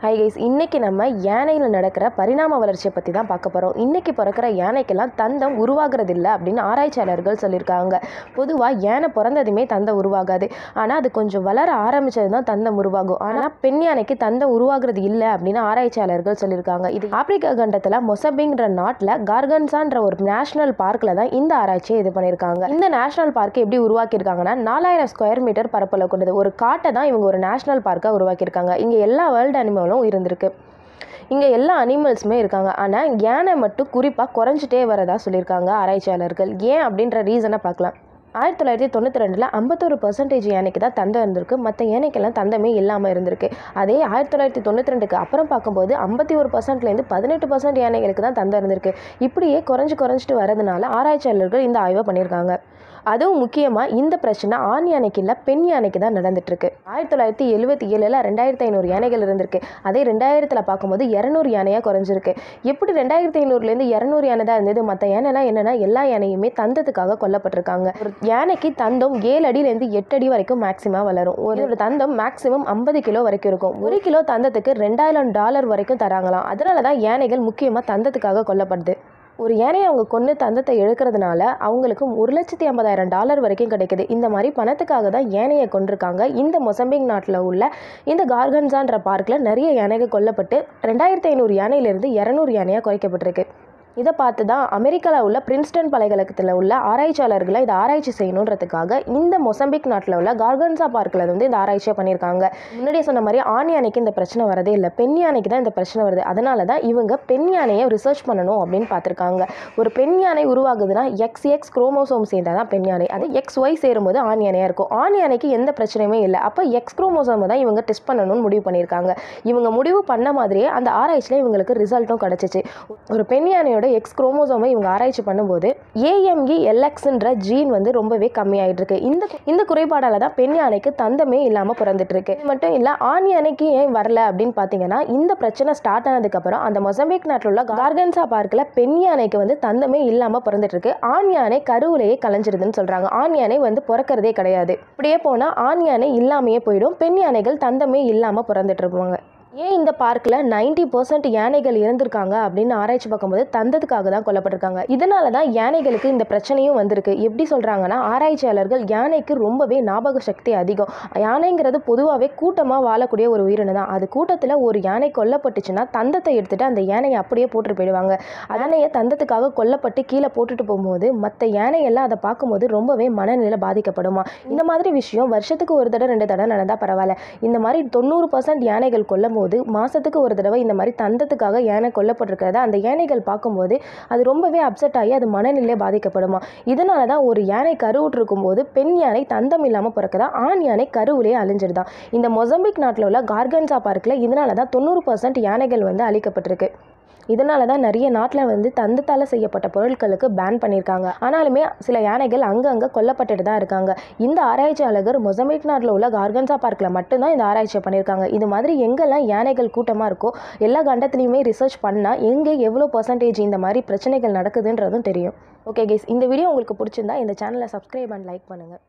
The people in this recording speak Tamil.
ஹை கைஸ், இன்றைக்கி நம்ம யானையில் நடக்கிற பரிணாம வளர்ச்சியை பற்றி தான் பார்க்க போகிறோம். இன்றைக்கி பிறக்கிற யானைக்கெல்லாம் தந்தம் உருவாகிறதில்ல அப்படின்னு ஆராய்ச்சியாளர்கள் சொல்லியிருக்காங்க. பொதுவாக யானை பிறந்ததுமே தந்தம் உருவாகாது. ஆனால் அது கொஞ்சம் வளர ஆரம்பித்தது தான் தந்தம் உருவாகும். ஆனால் பெண் யானைக்கு தந்தம் உருவாகிறது இல்லை அப்படின்னு ஆராய்ச்சியாளர்கள் சொல்லியிருக்காங்க. இது ஆப்பிரிக்கா கண்டத்தில் மொசம்பிக்ன்ற நாட்டில் கார்கன்சான்ற ஒரு நேஷனல் பார்க்கில் தான் இந்த ஆராய்ச்சியை இது பண்ணியிருக்காங்க. இந்த நேஷனல் பார்க்கை எப்படி உருவாக்கியிருக்காங்கன்னா 4000 ஸ்கொயர் மீட்டர் பரப்பளவு கொண்டது ஒரு காட்டை தான் இவங்க ஒரு நேஷனல் பார்க்காக உருவாக்கியிருக்காங்க. இங்கே எல்லா வேர்ல்டு அனிமலும் இருந்திருக்கு. இங்கே எல்லா அனிமல்ஸுமே இருக்காங்க. ஆனால் யானை மட்டும் குறிப்பாக குறைஞ்சிட்டே வரதா சொல்லியிருக்காங்க ஆராய்ச்சியாளர்கள். ஏன் அப்படின்ற ரீசனை பார்க்கலாம். 1992 51% யானைக்கு தான் தந்தம் இருந்திருக்கு. மற்ற யானைக்கெல்லாம் தந்தமே இல்லாமல் இருந்திருக்கு. அதே 1992க்கு அப்புறம் பார்க்கும்போது 51%லேருந்து 18% யானைகளுக்கு தான் தந்தம் இருந்திருக்கு. இப்படியே குறைஞ்சிட்டு வரதுனால ஆராய்ச்சியாளர்கள் இந்த ஆய்வை பண்ணியிருக்காங்க. அதுவும் முக்கியமாக இந்த பிரச்சனை ஆண் யானைக்கு இல்லை, பெண் யானைக்கு தான் நடந்துட்டுருக்கு. 1977 2500 யானைகள் இருந்திருக்கு. அதே 2000 பார்க்கும்போது 200 யானையாக குறைஞ்சிருக்கு. எப்படி 2500லேருந்து 200 யானை தான் இருந்தது? மற்ற யானைலாம் என்னென்னா எல்லா யானையுமே தந்தத்துக்காக கொல்லப்பட்டிருக்காங்க. ஒரு யானைக்கு தந்தம் 7 அடியிலேருந்து 8 அடி வரைக்கும் மேக்ஸிமம் வளரும். ஒரு தந்தம் மேக்ஸிமம் 50 கிலோ வரைக்கும் இருக்கும். 1 கிலோ தந்தத்துக்கு $2000 வரைக்கும் தராங்களாம். அதனால தான் யானைகள் முக்கியமாக தந்தத்துக்காக கொல்லப்படுது. ஒரு யானையை அவங்க கொண்டு தந்தத்தை இழுக்கிறதுனால அவங்களுக்கு $1,50,000 வரைக்கும் கிடைக்குது. இந்த மாதிரி பணத்துக்காக தான் யானையை கொண்டிருக்காங்க. இந்த மொசம்பிக் நாட்டில் உள்ள இந்த கார்கன்சான்ற பார்க்கில் நிறைய யானைகள் கொல்லப்பட்டு 2500 யானையிலிருந்து 200 யானையாக குறைக்கப்பட்டிருக்கு. இதை பார்த்து தான் அமெரிக்காவில் உள்ள பிரின்ஸ்டன் பல்கலைக்கழகத்தில் உள்ள ஆராய்ச்சியாளர்களை இதை ஆராய்ச்சி செய்யணுன்றதுக்காக இந்த மொசம்பிக் நாட்டில் உள்ள கார்கன்சா பார்க்கில் இந்த ஆராய்ச்சியை பண்ணியிருக்காங்க. முன்னாடியே சொன்ன மாதிரி ஆண் யானைக்கு இந்த பிரச்சனை வரதே இல்லை, பெண் யானைக்கு தான் இந்த பிரச்சனை வருது. அதனால தான் இவங்க பெண் யானையை ரிசர்ச் பண்ணணும் அப்படின்னு பார்த்துருக்காங்க. ஒரு பெண் யானை உருவாகுதுன்னா XX குரோமோசோம் சேர்ந்தால் தான் பெண் யானை. அது XY சேரும்போது ஆண் யானையாக இருக்கும். ஆண் யானைக்கு எந்த பிரச்சனையுமே இல்லை. அப்போ X குரோமோசோமை தான் இவங்க டெஸ்ட் பண்ணணும்னு முடிவு பண்ணியிருக்காங்க. இவங்க முடிவு பண்ண மாதிரியே அந்த ஆராய்ச்சியில் இவங்களுக்கு ரிசல்ட்டும் கிடச்சிச்சு. ஒரு பெண் யானையோட X குரோமோசோமை இவங்க ஆராய்ச்சி பண்ணும்போது AMELXன்ற ஜீன் ரொம்பவே கம்மியாயிட்டு இருக்கு. இந்த குறைபாடால தான் பெண் யானைக்கு தந்தமே இல்லாமல் பிறந்துட்டு இருக்கு. இது மட்டும் இல்லை, ஆண் யானைக்கு ஏன் வரல அப்படின்னு பார்த்தீங்கன்னா இந்த பிரச்சனை ஸ்டார்ட் ஆனதுக்கப்புறம் அந்த மொசம்பிக் நாட்டில் உள்ள கார்கன்சா பார்க்கில் பெண் யானைக்கு தந்தமே இல்லாமல் பிறந்துட்டு இருக்கு. ஆண் யானை கருவிலேயே கலைஞ்சிருதுன்னு சொல்றாங்க. ஆண் யானை பிறக்கிறதே கிடையாது. இப்படியே போனால் ஆண் யானை இல்லாமையே போயிடும். பெண் யானைகள் தந்தமே இல்லாமல் பிறந்துட்டு இருப்பாங்க. ஏன் இந்த பார்க்கில் 90% யானைகள் இறந்துருக்காங்க அப்படின்னு ஆராய்ச்சி பார்க்கும்போது தந்தத்துக்காக தான் கொல்லப்பட்டிருக்காங்க. இதனால தான் யானைகளுக்கு இந்த பிரச்சனையும் வந்திருக்கு. எப்படி சொல்கிறாங்கன்னா ஆராய்ச்சியாளர்கள் யானைக்கு ரொம்பவே ஞாபக சக்தி அதிகம். யானைங்கிறது பொதுவாகவே கூட்டமாக வாழக்கூடிய ஒரு உயிரினம் தான். அது கூட்டத்தில் ஒரு யானை கொல்லப்பட்டுச்சுன்னா தந்தத்தை எடுத்துகிட்டு அந்த யானையை அப்படியே போட்டுட்டு போயிடுவாங்க. யானையை தந்தத்துக்காக கொல்லப்பட்டு கீழே போட்டுட்டு போகும்போது மற்ற யானையெல்லாம் அதை பார்க்கும்போது ரொம்பவே மனநிலை பாதிக்கப்படுமா. இந்த மாதிரி விஷயம் வருஷத்துக்கு ஒரு தடவை 2 தடவை நடந்தால் பரவாயில்ல. இந்த மாதிரி 90% யானைகள் கொல்லும் போது மாசத்துக்கு ஒரு தடவை இந்த மாதிரி தந்தத்துக்காக யானை கொல்லப்பட்டிருக்கிறத அந்த யானைகள் பார்க்கும்போது அது ரொம்பவே அப்செட் ஆகி அது மனநிலை பாதிக்கப்படுமா. இதனால தான் ஒரு யானை கருவுற்றிருக்கும் போது பெண் யானை தந்தம் இல்லாமல் பிறக்குதா, ஆண் யானை கருவிலேயே அழிஞ்சிருதான். இந்த மொசம்பிக் நாட்டில் உள்ள கார்கன்சா பார்க்கில் இதனால தான் 90% யானைகள் அழிக்கப்பட்டிருக்கு. இதனால தான் நிறைய நாட்டில் தந்தத்தால் செய்யப்பட்ட பொருட்களுக்கு பேன் பண்ணியிருக்காங்க. ஆனாலுமே சில யானைகள் அங்கங்கே கொல்லப்பட்டுட்டு தான் இருக்காங்க. இந்த ஆராய்ச்சியாளர்கள் மொசம்பிக் நாட்டில் உள்ள கார்கன்சா பார்க்கில் மட்டும்தான் இந்த ஆராய்ச்சியை பண்ணியிருக்காங்க. இது மாதிரி எங்கெல்லாம் யானைகள் கூட்டமாக இருக்கோ எல்லா கண்டத்துலையுமே ரிசர்ச் பண்ணால் எங்கே எவ்வளோ % இந்த மாதிரி பிரச்சனைகள் நடக்குதுன்றதும் தெரியும். ஓகே கைஸ், இந்த வீடியோ உங்களுக்கு பிடிச்சிருந்தா இந்த சேனலை சப்ஸ்கிரைப் அண்ட் லைக் பண்ணுங்கள்.